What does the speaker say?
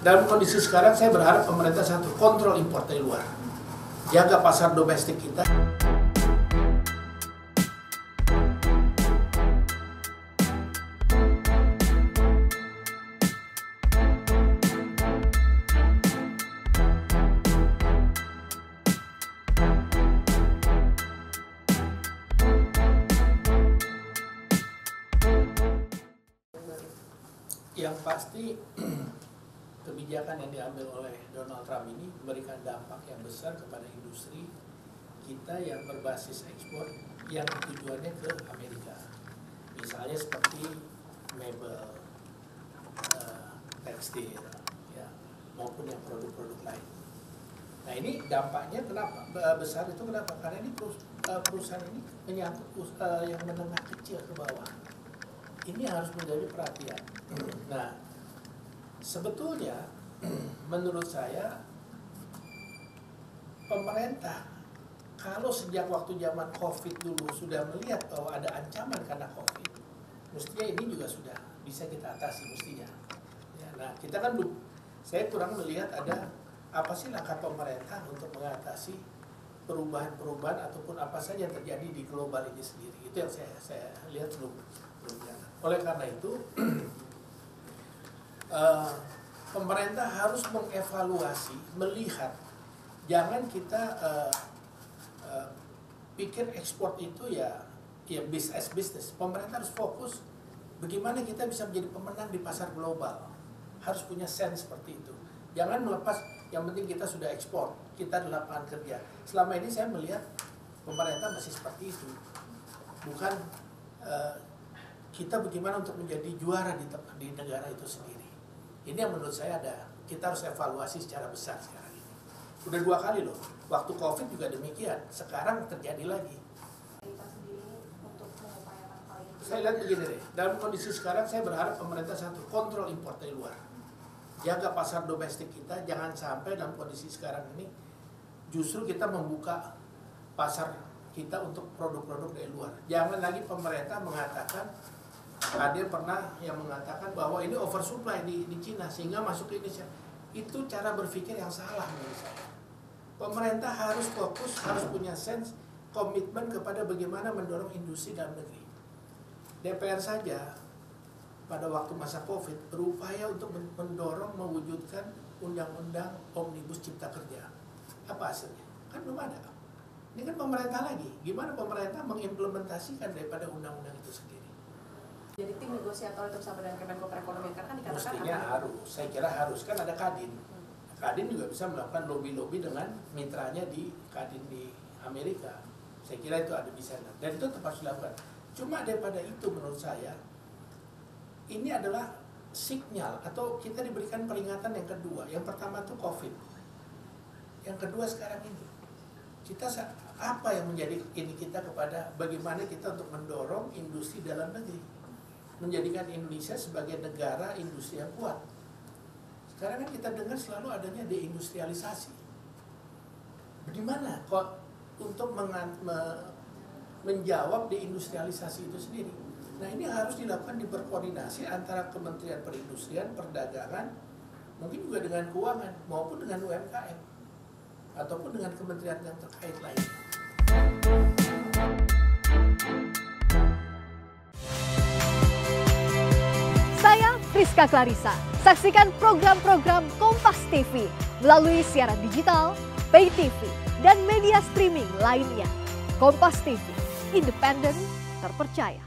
Dalam kondisi sekarang saya berharap pemerintah satu, kontrol impor dari luar. Jaga pasar domestik kita. Yang pasti kebijakan yang diambil oleh Donald Trump ini memberikan dampak yang besar kepada industri kita yang berbasis ekspor yang tujuannya ke Amerika. Misalnya seperti mebel, tekstil, ya, maupun yang produk-produk lain. Nah ini dampaknya kenapa besar itu kenapa? Karena ini perusahaan ini menyangkut yang menengah kecil ke bawah. Ini harus menjadi perhatian. Nah, sebetulnya menurut saya pemerintah kalau sejak waktu zaman COVID dulu sudah melihat bahwa ada ancaman karena COVID, mestinya ini juga sudah bisa kita atasi mestinya. Ya, nah, kita kan belum, saya kurang melihat ada apa sih langkah pemerintah untuk mengatasi perubahan-perubahan ataupun apa saja yang terjadi di global ini sendiri. Itu yang saya lihat belum jalan. Oleh karena itu, pemerintah harus mengevaluasi, melihat, jangan kita pikir ekspor itu ya bisnis. Pemerintah harus fokus bagaimana kita bisa menjadi pemenang di pasar global. Harus punya sense seperti itu. Jangan melepas, yang penting kita sudah ekspor, kita di lapangan kerja. Selama ini saya melihat pemerintah masih seperti itu. Bukan kita bagaimana untuk menjadi juara di negara itu sendiri. Ini yang menurut saya kita harus evaluasi secara besar sekarang ini. Udah 2 kali loh, waktu COVID juga demikian, sekarang terjadi lagi. Saya lihat begini deh, dalam kondisi sekarang saya berharap pemerintah satu, kontrol impor dari luar. Jaga pasar domestik kita, jangan sampai dalam kondisi sekarang ini justru kita membuka pasar kita untuk produk-produk dari luar. Jangan lagi pemerintah mengatakan, ada pernah yang mengatakan bahwa ini oversupply di Cina sehingga masuk ke Indonesia. Itu cara berpikir yang salah menurut saya. Pemerintah harus fokus, harus punya sense, komitmen kepada bagaimana mendorong industri dalam negeri. DPR saja pada waktu masa COVID berupaya untuk mendorong mewujudkan undang-undang Omnibus Cipta Kerja. Apa hasilnya? Kan belum ada. Ini kan pemerintah lagi. Gimana pemerintah mengimplementasikan daripada undang-undang itu sendiri? Jadi tim negosiator itu bersama dengan Kemenko Perekonomian kan dikatakan mestinya harus, saya kira harus, kan ada Kadin. Kadin juga bisa melakukan lobby-lobby dengan mitranya di Kadin di Amerika. Saya kira itu ada bisa, dan itu tepat dilakukan. Cuma daripada itu menurut saya ini adalah sinyal atau kita diberikan peringatan yang kedua. Yang pertama itu COVID. Yang kedua sekarang ini. Kita apa yang menjadi ini kita kepada bagaimana kita untuk mendorong industri dalam negeri. Menjadikan Indonesia sebagai negara industri yang kuat. Sekarang kan kita dengar selalu adanya deindustrialisasi. Bagaimana kok untuk menjawab deindustrialisasi itu sendiri? Nah ini harus dilakukan berkoordinasi antara Kementerian Perindustrian, Perdagangan, mungkin juga dengan Keuangan maupun dengan UMKM ataupun dengan kementerian yang terkait lainnya. Saya Friska Clarissa. Saksikan program-program Kompas TV melalui siaran digital, pay TV, dan media streaming lainnya. Kompas TV, independen, terpercaya.